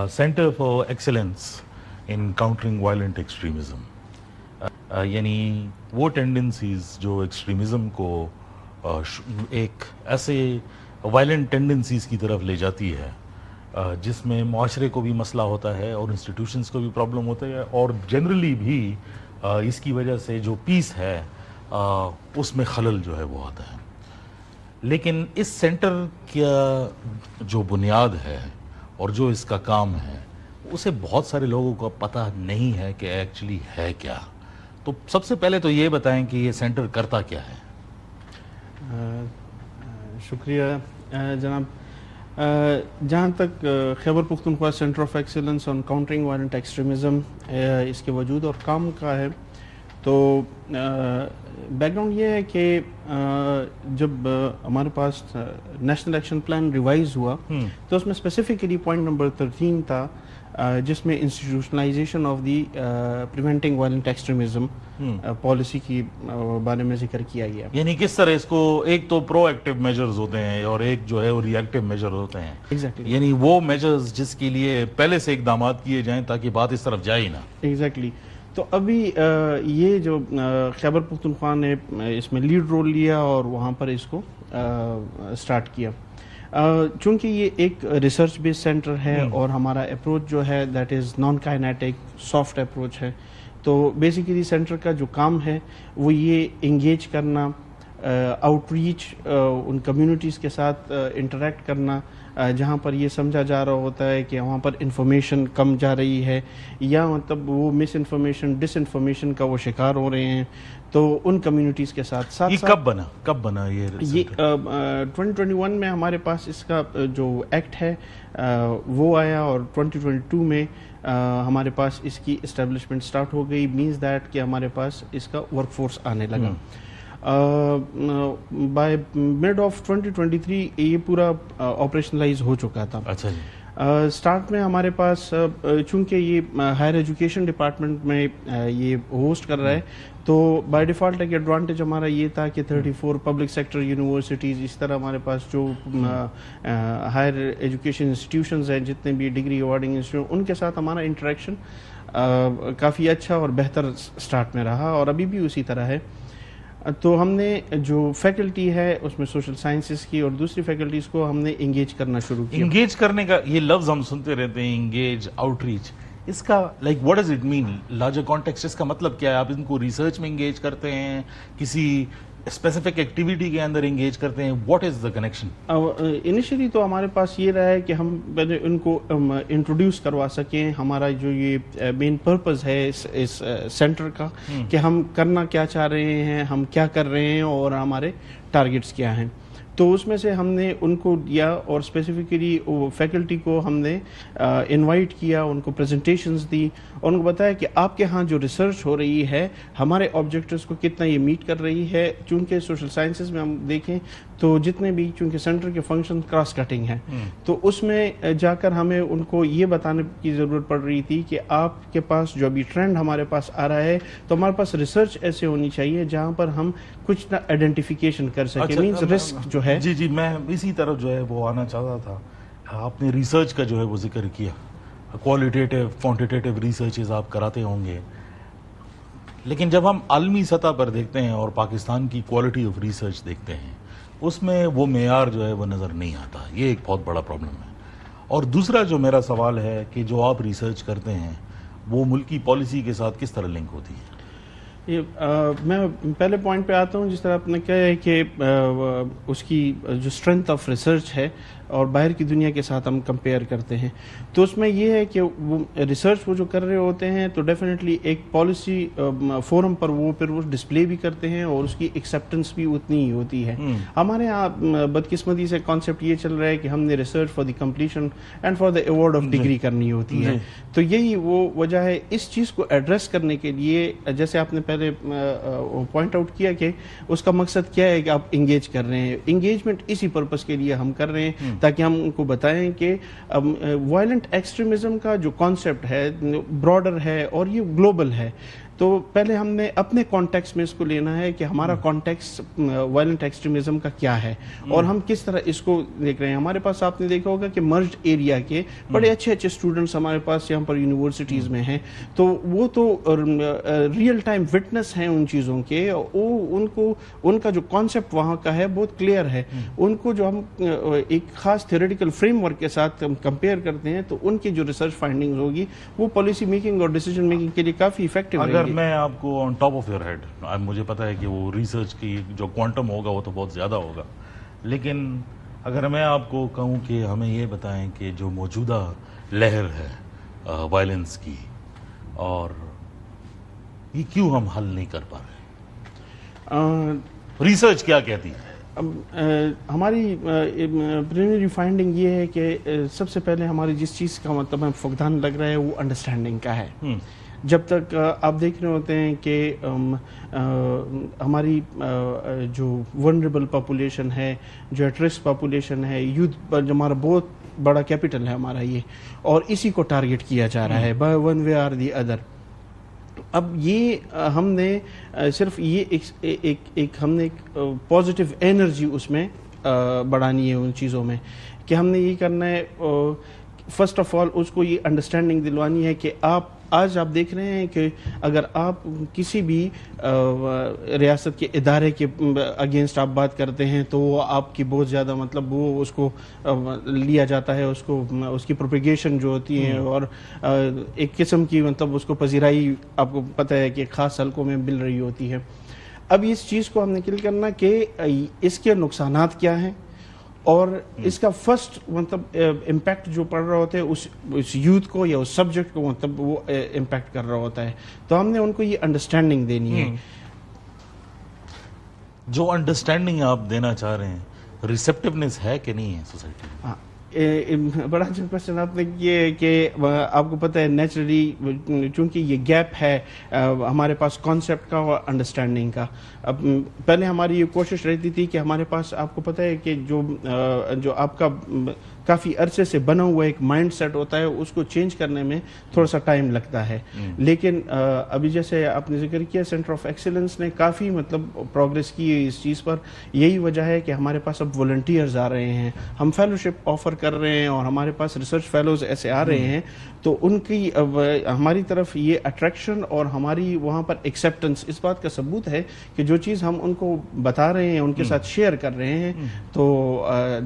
Centre for excellence in countering violent extremism, یعنی وہ tendencies جو ایکسٹریمزم کو ایک ایسے وائلنٹ ٹینڈنسیز کی طرف لے جاتی ہے جس میں معاشرے کو بھی مسئلہ ہوتا ہے اور انسٹیٹیوشنز کو بھی پرابلم ہوتا ہے، اور جنرلی بھی اس کی وجہ سے جو پیس ہے اس میں خلل جو ہے وہ آتا ہے۔ لیکن اس سینٹر کا جو بنیاد ہے اور جو اس کا کام ہے اسے بہت سارے لوگوں کو پتہ نہیں ہے کہ ایکچولی ہے کیا۔ تو سب سے پہلے تو یہ بتائیں کہ یہ سینٹر کرتا کیا ہے؟ شکریہ جناب۔ جہاں تک Khyber Pakhtunkhwa centre of excellence on countering violent extremism اس کے وجود اور کام کا ہے، تو بیک گراؤنڈ یہ ہے کہ جب ہمارے پاس نیشنل ایکشن پلان ریوائز ہوا تو اس میں اسپیسیفکلی پوائنٹ نمبر 13 تھا جس میں institutionalisation of the preventing violent extremism policy کی بارے میں ذکر کیا گیا۔ یعنی کس طرح اس کو، ایک تو پرو ایکٹیو میجرز ہوتے ہیں اور ایک جو ہے وہ ری ایکٹیو میجر ہوتے ہیں۔ ایگزیکٹلی، یعنی وہ میجرز جس کے لیے پہلے سے اقدامات کیے جائیں تاکہ بات اس طرف جائے ہی نہ۔ ایگزیکٹلی۔ تو ابھی یہ جو خیبر پختونخوا نے اس میں لیڈ رول لیا اور وہاں پر اس کو سٹارٹ کیا، چونکہ یہ ایک ریسرچ بیس سینٹر ہے اور ہمارا اپروچ جو ہے that is naan kinetic soft approach ہے، تو بیسیکلی سینٹر کا جو کام ہے وہ یہ انگیج کرنا، آؤٹ ریچ، ان کمیونٹیز کے ساتھ انٹریکٹ کرنا جہاں پر یہ سمجھا جا رہا ہوتا ہے کہ وہاں پر انفارمیشن کم جا رہی ہے یا مطلب وہ مس انفارمیشن، ڈس انفارمیشن کا وہ شکار ہو رہے ہیں، تو ان کمیونٹیز کے ساتھ یہ کب بنا یہ 2021 میں ہمارے پاس اس کا جو ایکٹ ہے وہ آیا، اور 2022 میں ہمارے پاس اس کی اسٹیبلشمنٹ سٹارٹ ہو گئی، مینز دیٹ کہ ہمارے پاس اس کا ورک فورس آنے لگا۔ بائی مڈ آف 2023 یہ پورا آپریشنلائز ہو چکا تھا۔ اچھا جی۔ سٹارٹ میں ہمارے پاس چونکہ یہ ہائر ایجوکیشن ڈپارٹمنٹ میں یہ ہوسٹ کر رہا ہے، تو بائی ڈیفالٹ ایک ایڈوانٹیج ہمارا یہ تھا کہ 34 پبلک سیکٹر یونیورسٹیز، اس طرح ہمارے پاس جو ہائر ایجوکیشن انسٹیٹیوشنز ہیں، جتنے بھی ڈگری ایوارڈنگ انسٹیٹیوٹ، ان کے ساتھ ہمارا انٹریکشن کافی اچھا اور بہتر سٹارٹ میں رہا اور ابھی بھی اسی طرح ہے۔ تو ہم نے جو فیکلٹی ہے اس میں سوشل سائنسز کی اور دوسری فیکلٹیز کو ہم نے انگیج کرنا شروع کیا۔ انگیج کرنے کا یہ لفظ ہم سنتے رہتے ہیں، انگیج، آؤٹ ریچ، اس کا like what does it mean larger context? اس کا مطلب کیا ہے؟ آپ ان کو ریسرچ میں انگیج کرتے ہیں، کسی اسپیسیفک ایکٹیویٹی کے اندر انگیج کرتے ہیں؟ What is the connection? Initially تو ہمارے پاس یہ رہا ہے کہ ہم پہلے ان کو انٹروڈیوس کروا سکیں، ہمارا جو یہ مین پرپز ہے اس سینٹر کا، کہ ہم کرنا کیا چاہ رہے ہیں، ہم کیا کر رہے ہیں اور ہمارے ٹارگٹس کیا ہیں۔ تو اس میں سے ہم نے ان کو دیا اور اسپیسیفکلی فیکلٹی کو ہم نے انوائٹ کیا، ان کو پریزنٹیشنز دی، اور ان کو بتایا کہ آپ کے ہاں جو ریسرچ ہو رہی ہے ہمارے آبجیکٹیوز کو کتنا یہ میٹ کر رہی ہے۔ چونکہ سوشل سائنسز میں ہم دیکھیں تو جتنے بھی، چونکہ سینٹر کے فنکشن کراس کٹنگ ہیں، تو اس میں جا کر ہمیں ان کو یہ بتانے کی ضرورت پڑ رہی تھی کہ آپ کے پاس جو ابھی ٹرینڈ ہمارے پاس آ رہا ہے، تو ہمارے پاس ریسرچ ایسے ہونی چاہیے جہاں پر ہم کچھ نہ آئیڈینٹیفیکیشن کر سکیں، مینز رسک جو ہے۔ جی میں اسی طرف جو ہے وہ آنا چاہتا تھا۔ آپ نے ریسرچ کا جو ہے وہ ذکر کیا، کوالٹیٹیو کوانٹیٹیو ریسرچز آپ کراتے ہوں گے، لیکن جب ہم عالمی سطح پر دیکھتے ہیں اور پاکستان کی کوالٹی آف ریسرچ دیکھتے ہیں، اس میں وہ معیار جو ہے وہ نظر نہیں آتا۔ یہ ایک بہت بڑا پرابلم ہے۔ اور دوسرا جو میرا سوال ہے کہ جو آپ ریسرچ کرتے ہیں وہ ملکی پالیسی کے ساتھ کس طرح لنک ہوتی ہے؟ میں پہلے پوائنٹ پہ آتا ہوں، جس طرح آپ نے کہا ہے کہ اس کی جو اسٹرینتھ آف ریسرچ ہے اور باہر کی دنیا کے ساتھ ہم کمپیئر کرتے ہیں، تو اس میں یہ ہے کہ وہ ریسرچ وہ جو کر رہے ہوتے ہیں تو ڈیفینیٹلی ایک پالیسی فورم پر وہ پھر وہ ڈسپلے بھی کرتے ہیں اور اس کی ایکسیپٹنس بھی اتنی ہی ہوتی ہے۔ ہمارے یہاں بدقسمتی سے کانسیپٹ یہ چل رہا ہے کہ ہم نے research for the completion and for the award of degree کرنی ہوتی ہے، تو یہی وہ وجہ ہے۔ اس چیز کو ایڈریس کرنے کے لیے، جیسے آپ نے پہلے پوائنٹ آؤٹ کیا کہ اس کا مقصد کیا ہے کہ آپ انگیج کر رہے ہیں، انگیجمنٹ اسی پرپس کے لیے ہم کر رہے ہیں تاکہ ہم ان کو بتائیں کہ وائلنٹ ایکسٹریمزم کا جو کانسیپٹ ہے براڈر ہے اور یہ گلوبل ہے۔ تو پہلے ہم نے اپنے کانٹیکس میں اس کو لینا ہے کہ ہمارا کانٹیکس وائلنٹ ایکسٹریمزم کا کیا ہے اور ہم کس طرح اس کو دیکھ رہے ہیں. ہمارے پاس آپ نے دیکھا ہوگا کہ مرجڈ ایریا کے بڑے اچھے اسٹوڈنٹس ہمارے پاس یہاں پر یونیورسٹیز میں ہیں, تو وہ تو ریئل ٹائم وٹنس ہیں ان چیزوں کے. ان کا جو کانسیپٹ وہاں کا ہے بہت کلیئر ہے. ان کو جو ہم ایک خاص تھیوریٹیکل فریم ورک کے ساتھ کمپیئر کرتے ہیں تو ان کی جو ریسرچ فائنڈنگز ہوگی وہ پالیسی میکنگ اور ڈیسیجن میکنگ کے لیے کافی افیکٹو رہے گی. اگر میں آپ کو on top of your head, مجھے پتا ہے کہ وہ ریسرچ کی جو کوانٹم ہوگا وہ تو بہت زیادہ ہوگا, لیکن اگر میں آپ کو کہوں کہ ہمیں یہ بتائیں کہ جو موجودہ لہر ہے وائلنس کی, اور یہ کیوں ہم حل نہیں کر پا رہے, ریسرچ کیا کہتی ہے؟ ہماری پریلیمنری فائنڈنگ یہ ہے کہ سب سے پہلے ہماری جس چیز کا مطلب فقدان لگ رہا ہے وہ انڈرسٹینڈنگ کا ہے. جب تک آپ دیکھ رہے ہوتے ہیں کہ ہماری جو ونریبل پاپولیشن ہے, جو ایٹ رسک پاپولیشن ہے, یوتھ جو ہمارا بہت بڑا کیپٹل ہے ہمارا یہ, اور اسی کو ٹارگٹ کیا جا رہا ہے by one way or the other. اب یہ ہم نے صرف یہ ہم نے ایک پازیٹیو انرجی اس میں بڑھانی ہے ان چیزوں میں, کہ ہم نے یہ کرنا ہے فرسٹ آف آل اس کو یہ انڈرسٹینڈنگ دلوانی ہے کہ آج آپ دیکھ رہے ہیں کہ اگر آپ کسی بھی ریاست کے ادارے کے اگینسٹ آپ بات کرتے ہیں تو وہ آپ کی بہت زیادہ مطلب وہ اس کو لیا جاتا ہے, اس کی پروپیگیشن جو ہوتی ہے اور ایک قسم کی مطلب اس کو پذیرائی آپ کو پتہ ہے کہ خاص حلقوں میں مل رہی ہوتی ہے. اب اس چیز کو ہم نے کل کرنا کہ اس کے نقصانات کیا ہیں اور اس کا فرسٹ مطلب امپیکٹ جو پڑ رہا ہوتا ہے اس یوتھ کو یا اس سبجیکٹ کو مطلب وہ امپیکٹ کر رہا ہوتا ہے, تو ہم نے ان کو یہ انڈرسٹینڈنگ دینی ہے. جو انڈرسٹینڈنگ آپ دینا چاہ رہے ہیں, ریسیپٹیونیس ہے کہ نہیں ہے سوسائٹی میں؟ ہاں, بڑا اچھا کوشچن آپ نے یہ ہے کہ آپ کو پتہ ہے نیچرلی چونکہ یہ گیپ ہے ہمارے پاس کانسیپٹ کا اور انڈرسٹینڈنگ کا. اب پہلے ہماری یہ کوشش رہتی تھی کہ ہمارے پاس آپ کو پتہ ہے کہ جو آپ کا کافی عرصے سے بنا ہوا ایک مائنڈ سیٹ ہوتا ہے اس کو چینج کرنے میں تھوڑا سا ٹائم لگتا ہے, لیکن ابھی جیسے آپ نے ذکر کیا سینٹر آف ایکسیلنس نے کافی مطلب پروگریس کی ہے اس چیز پر. یہی وجہ ہے کہ ہمارے پاس اب والنٹیئرز آ رہے ہیں, ہم فیلوشپ آفر کر رہے ہیں اور ہمارے پاس ریسرچ فیلوز ایسے آ رہے ہیں, تو ان کی ہماری طرف یہ اٹریکشن اور ہماری وہاں پر ایکسیپٹنس اس بات کا ثبوت ہے کہ جو چیز ہم ان کو بتا رہے ہیں ان کے ساتھ شیئر کر رہے ہیں تو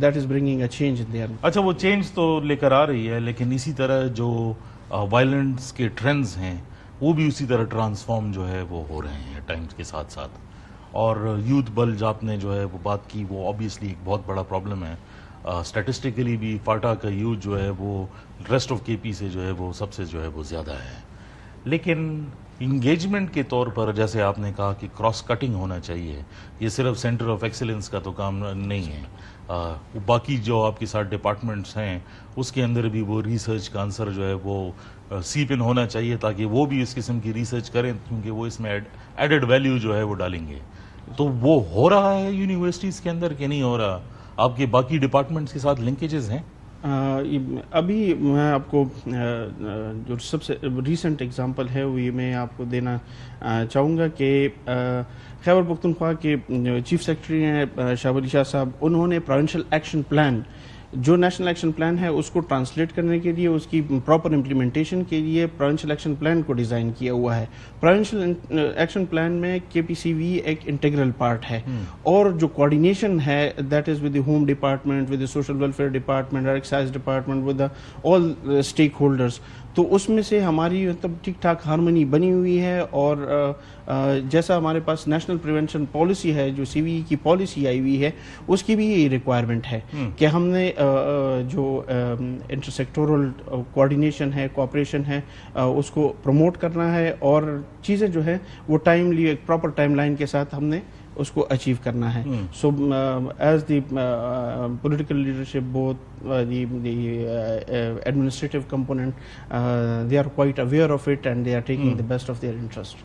that is bringing a change in there. اچھا, وہ چینج تو لے کر آ رہی ہے, لیکن اسی طرح جو وائلنس کے ٹرینڈز ہیں وہ بھی اسی طرح ٹرانسفارم جو ہے وہ ہو رہے ہیں ٹائم کے ساتھ ساتھ. اور یوتھ بلج آپ نے جو ہے وہ بات کی, وہ آبویسلی ایک بہت بڑا پرابلم ہے. اسٹیٹسٹیکلی بھی فاٹا کا یوتھ جو ہے وہ ریسٹ آف کے پی سے جو ہے وہ سب سے جو ہے وہ زیادہ ہے. لیکن انگیجمنٹ کے طور پر جیسے آپ نے کہا کہ کراس کٹنگ ہونا چاہیے, یہ صرف سینٹر آف ایکسیلنس کا تو کام نہیں ہے, باقی جو آپ کے ساتھ ڈپارٹمنٹس ہیں اس کے اندر بھی وہ ریسرچ کا آنسر جو ہے وہ سیپ ان ہونا چاہیے تاکہ وہ بھی اس قسم کی ریسرچ کریں, کیونکہ وہ اس میں ایڈڈ ویلیو جو ہے وہ ڈالیں گے. تو وہ ہو رہا ہے یونیورسٹیز کے اندر کہ نہیں ہو رہا؟ آپ کے باقی ڈپارٹمنٹس کے ساتھ لنکیجز ہیں؟ ابھی میں آپ کو جو سب سے ریسنٹ ایگزامپل ہے وہ یہ میں آپ کو دینا چاہوں گا کہ خیبر پختونخوا کے چیف سیکرٹری ہیں شاہ ولی شاہ صاحب, انہوں نے پروونشل ایکشن پلان جو نیشنل ایکشن پلان ہے اس کو ٹرانسلیٹ کرنے کے لیے, اس کی پراپر امپلیمنٹیشن کے لیے پروونشل ایکشن پلان کو ڈیزائن کیا ہوا ہے. پروونشل ایکشن پلان میں کے پی سی وی ایک انٹیگرل پارٹ ہے, اور جو کوآرڈینیشن ہے that is with the home department, with the social welfare department, excise department, with all stake holders. تو اس میں سے ہماری مطلب ٹھیک ٹھاک ہارمنی بنی ہوئی ہے, اور جیسا ہمارے پاس نیشنل پریونشن پالیسی ہے, جو سی وی کی پالیسی آئی ہوئی ہے, اس کی بھی یہ ریکوائرمنٹ ہے کہ ہم نے جو انٹر سیکٹورل کوآرڈینیشن ہے, کوآپریشن ہے, اس کو پروموٹ کرنا ہے, اور چیزیں جو ہے وہ ٹائملی ایک پراپر ٹائم لائن کے ساتھ ہم نے اس کو اچیو کرنا ہے. So as the political leadership, both the administrative component, they are quite aware of it and they are taking the best of their interest.